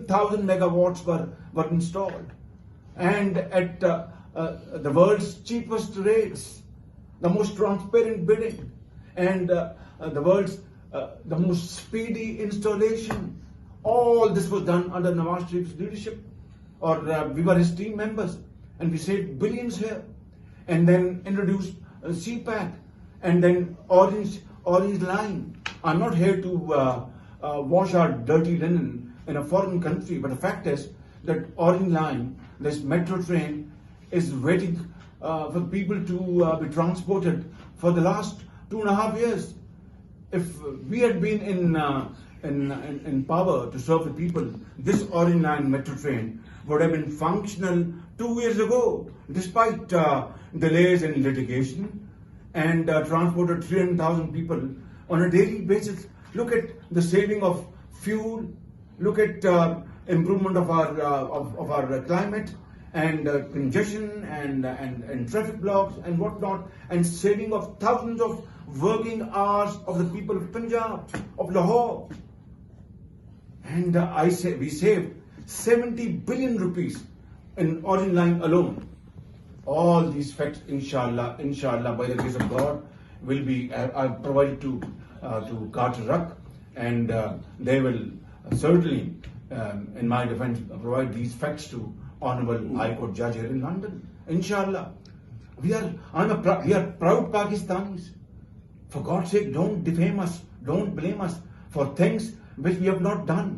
7,000 megawatts were installed. And at the world's cheapest rates, the most transparent bidding, and the world's the most speedy installation. All this was done under Nawaz Sharif's leadership, or we were his team members, and we saved billions here. And then introduced CPAC, and then Orange Line. I'm not here to wash our dirty linen in a foreign country, but the fact is that Orange Line, this metro train, is waiting for people to be transported for the last 2.5 years. If we had been in power to serve the people, this Orange Line metro train would have been functional 2 years ago, despite delays in litigation, and transported 300,000 people on a daily basis. Look at the saving of fuel. Look at improvement of our climate, and congestion and traffic blocks and whatnot, and saving of thousands of working hours of the people of Punjab, of Lahore. And we saved 70 billion rupees in Orange Line alone. All these facts, inshallah, by the grace of God, will be provided to Carter Ruck, and they will certainly, in my defense, provide these facts to Honorable High Court Judge here in London. Inshallah. We are proud Pakistanis. For God's sake, don't defame us, don't blame us for things which we have not done.